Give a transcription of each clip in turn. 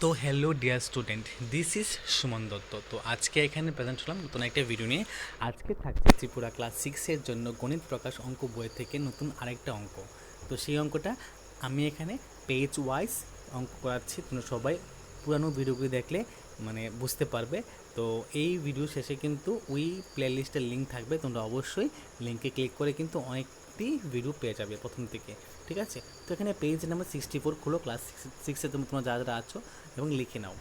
তো hello dear student, this is Suman Dutta. তো আজকে এখানে প্রেজেন্ট হলাম নতুন একটা ভিডিও নিয়ে। আজকে থাকছে ত্রিপুরা ক্লাস 6-এর জন্য গণিত প্রকাশ অঙ্ক বই থেকে নতুন আরেকটা অঙ্ক। তো সেই অঙ্কটা আমি এখানে পেজ ওয়াইজ অঙ্ক করাচ্ছি। তোমরা সবাই পুরানো ভিডিওগুলি দেখলে বুঝতে পারবে। তো এই ভিডিও শেষে কিন্তু ওই প্লেলিস্টের লিঙ্ক থাকবে, তোমরা অবশ্যই লিঙ্কে ক্লিক করে কিন্তু অনেকটি ভিডিও পেয়ে যাবে প্রথম থেকে, ঠিক আছে? তো এখানে পেজ নাম্বার 64 খুলো, ক্লাস 6-এ তোমরা যারা যারা আছো এবং লিখে নাও।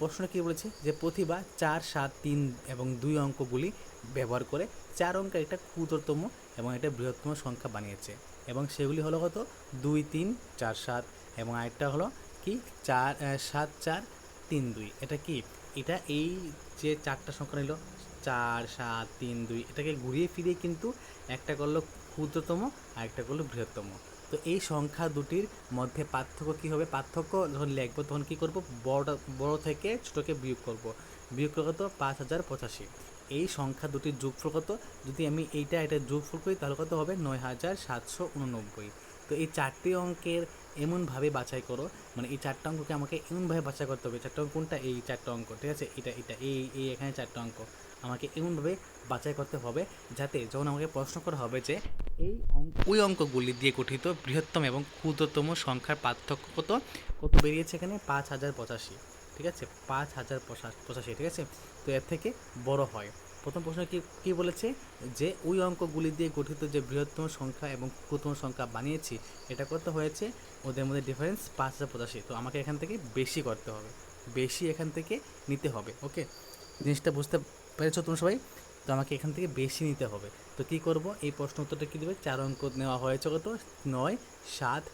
প্রশ্ন কী বলেছে যে প্রতিভা 4, 7, 3 এবং 2 অঙ্কগুলি ব্যবহার করে 4 অঙ্কের একটা ক্ষুদ্রতম এবং একটা বৃহত্তম সংখ্যা বানিয়েছে, এবং সেগুলি হলো কত? 2, 3, 4, 7 এবং আরেকটা হলো কি 4, 7, 4, 3, 2। এটা কি? এটা এই যে চারটা সংখ্যা নিল 4, 7, 3, 2, এটাকে ঘুরিয়ে ফিরিয়ে কিন্তু একটা করলো ক্ষুদ্রতম আর একটা করলো বৃহত্তম। তো এই সংখ্যা দুটির মধ্যে পার্থক্য কী হবে? পার্থক্য যখন লিখবো তখন কী করব? বড় থেকে ছোটোকে বিয়োগ করব। বিয়োগ কত? 5085। এই সংখ্যা দুটির যোগফল কত? যদি আমি এটা যোগফল করি তাহলে কত হবে? 9789। তো এই চারটি অঙ্কের এমনভাবে বাছাই করো, এই চারটা অঙ্ককে আমাকে এমনভাবে বাছাই করতে হবে। চারটা অঙ্ক কোনটা? এই চারটা অঙ্ক, ঠিক আছে? এটা এই এখানে চারটা অঙ্ক আমাকে এমনভাবে বাছাই করতে হবে যাতে যখন আমাকে প্রশ্ন করা হবে যে ওই অঙ্কগুলি দিয়ে গঠিত বৃহত্তম এবং ক্ষুদ্রতম সংখ্যার পার্থক্য কত কত বেরিয়েছে এখানে? 5085, ঠিক আছে? 5085, ঠিক আছে? তো এর থেকে বড় হয়। প্রথম প্রশ্ন কি বলেছে? যে ওই অঙ্কগুলি দিয়ে গঠিত যে বৃহত্তম সংখ্যা এবং ক্ষুদ্রতম সংখ্যা বানিয়েছি, এটা কত হয়েছে? ওদের মধ্যে ডিফারেন্স 5085। তো আমাকে এখান থেকে বেশি করতে হবে, বেশি এখান থেকে নিতে হবে। ওকে, জিনিসটা বুঝতে পেরেছো তোমরা সবাই? তো আমাকে এখান থেকে বেশি নিতে হবে। তো কী করব? এই প্রশ্ন উত্তরটা কী দেবে? 4 অঙ্ক নেওয়া হয়েছে কত? 9, 7,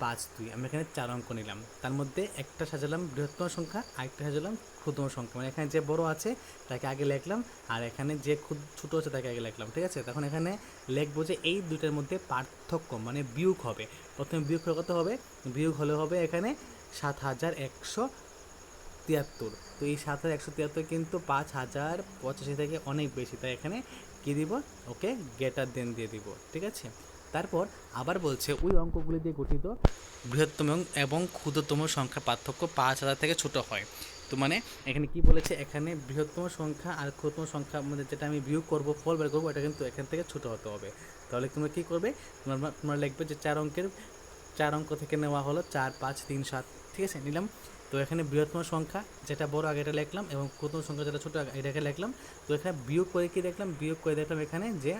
5, 2। আমি এখানে 4 অঙ্ক নিলাম, তার মধ্যে একটা সাজালাম বৃহত্তম সংখ্যা, আরেকটা সাজালাম ক্ষুদ্রতম সংখ্যা। এখানে যে বড় আছে তাকে আগে লিখলাম, আর এখানে যে ছোটো আছে তাকে আগে লিখলাম, ঠিক আছে? তখন এখানে লিখবো যে এই দুইটার মধ্যে পার্থক্য বিয়োগ হবে। প্রথমে বিয়োগ করে কত হবে? বিয়োগ হলে হবে এখানে 7173। তো এই 7173 কিন্তু 5085 থেকে অনেক বেশি, তাই এখানে কী দিব? ওকে, গ্রেটার দেন দিয়ে দিব, ঠিক আছে? তারপর আবার বলছে ওই অঙ্কগুলি দিয়ে গঠিত বৃহত্তম এবং ক্ষুদ্রতম সংখ্যার পার্থক্য 5000 থেকে ছোট হয়। তো এখানে কি বলেছে? এখানে বৃহত্তম সংখ্যা আর ক্ষুদ্রতম সংখ্যার মধ্যে যেটা আমি বিয়োগ করবো, ফল বের করবো, এটা কিন্তু এখান থেকে ছোট হতে হবে। তাহলে তোমরা কী করবে? তোমরা লিখবে যে 4 অঙ্ক থেকে নেওয়া হলো 4, 5, 3, 7, ঠিক আছে? নিলাম। তো এখানে বৃহত্তম সংখ্যা যেটা বড় আগে এটা লিখলাম, এবং ক্ষুদ্রতম সংখ্যা যেটা ছোটো এটাকে লিখলাম। তো এখানে বিয়োগ করে কি দেখলাম? বিয়োগ করে দেখলাম এখানে যে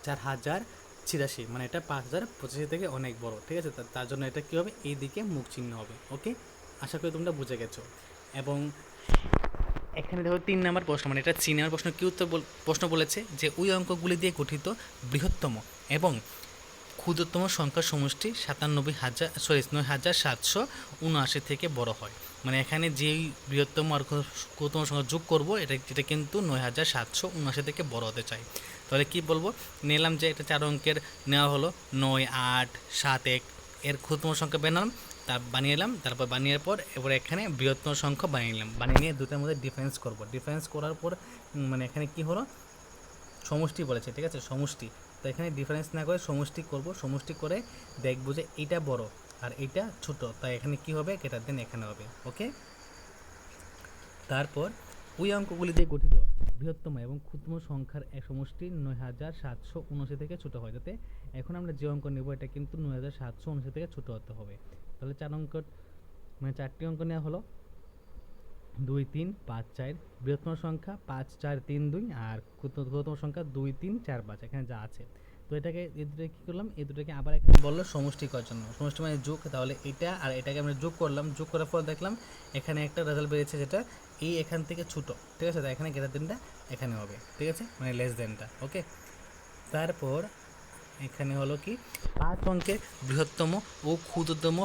4086, এটা 5085 থেকে অনেক বড়, ঠিক আছে? তার জন্য এটা কী হবে? এই দিকে মুখ চিহ্ন হবে। ওকে, আশা করি তোমরা বুঝে গেছো। এবং এখানে দেখো 3 নম্বর প্রশ্ন, এটা 3 নম্বর প্রশ্ন। কি উত্তর প্রশ্ন বলেছে যে ওই অঙ্কগুলি দিয়ে গঠিত বৃহত্তম এবং ক্ষুদ্রতম সংখ্যার সমষ্টি 97,779 থেকে বড় হয়। এখানে যেই বৃহত্তম আর ক্ষুদ্রতম সংখ্যা যোগ করবো, এটা কিন্তু 9779 থেকে বড় হতে চাই। তাহলে কি বলবো? নিলাম যে এটা 4 অঙ্কের নেওয়া হলো 9, 8, 7, 1 এর ক্ষুদ্রতম সংখ্যা বানিয়ে এলাম। তারপর বানিয়ে পর এবার এখানে বৃহত্তম সংখ্যা বানিয়ে নিলাম। বানিয়ে নিয়ে দুটার মধ্যে ডিফারেন্স করব। ডিফারেন্স করার পর এখানে কি হলো? সমষ্টি বলেছে, ঠিক আছে? সমষ্টি। তো এখানে ডিফারেন্স না করে সমষ্টি করব। সমষ্টি করে দেখব যে এইটা বড় আর এইটা ছোট, তাই এখানে কি হবে? গ্রেটার দেন এখানে হবে। ওকে, তারপর ওই অঙ্কগুলি দিয়ে গঠিত বৃহত্তম এবং ক্ষুদ্রতম সংখ্যার এক সমষ্টি 9779 থেকে ছোট হয়, যাতে এখন আমরা যে অঙ্ক নেব এটা কিন্তু 9779 থেকে ছোট হতে হবে। তাহলে 4 অঙ্ক 4টি অঙ্ক নেওয়া হলো 2, 3, 5, 4। বৃহত্তম সংখ্যা 5, 4, 3, 2 আর ক্ষুদ্রতম সংখ্যা 2, 3, 4, 5 এখানে যা আছে। তো এটাকে এই দুটোকে কী করলাম? এই দুটোকে আবার এখানে বললো সমষ্টি করার জন্য। সমষ্টি যোগ। তাহলে এটা আর এটাকে আমরা যোগ করলাম। যোগ করার পর দেখলাম এখানে একটা রেজাল্ট বেরিয়েছে যেটা এই এখান থেকে ছোটো, ঠিক আছে? তাই এখানে গ্রেটার দেনটা এখানে হবে, ঠিক আছে? লেস দেনটা। ওকে, তারপর এখানে হলো কি 5 অঙ্কের বৃহত্তম ও ক্ষুদ্রতম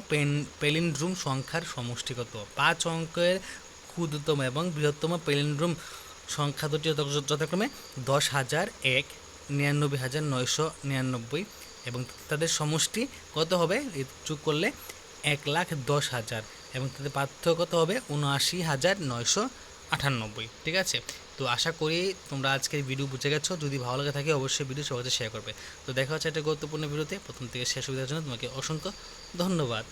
প্যালিন্ড্রোম সংখ্যার সমষ্টি কত? 5 অঙ্কের ক্ষুদ্রতম এবং বৃহত্তম প্যালিন্ড্রোম সংখ্যা দুটি যথাক্রমে 10,001, 99,999 এবং তাদের সমষ্টি কত হবে? যোগ করলে 1,10,000 এবং তাদের পার্থক্য কত হবে? 79,998, ঠিক আছে? তো আশা করি তোমরা আজকের ভিডিও বুঝে গেছো। যদি ভালো লাগে থাকে অবশ্যই ভিডিও সবার সাথে শেয়ার করবে। তো দেখা হচ্ছে একটা গুরুত্বপূর্ণ ভিডিওতে। প্রথম থেকে শেষ সুবিধার জন্য তোমাকে অসংখ্য ধন্যবাদ।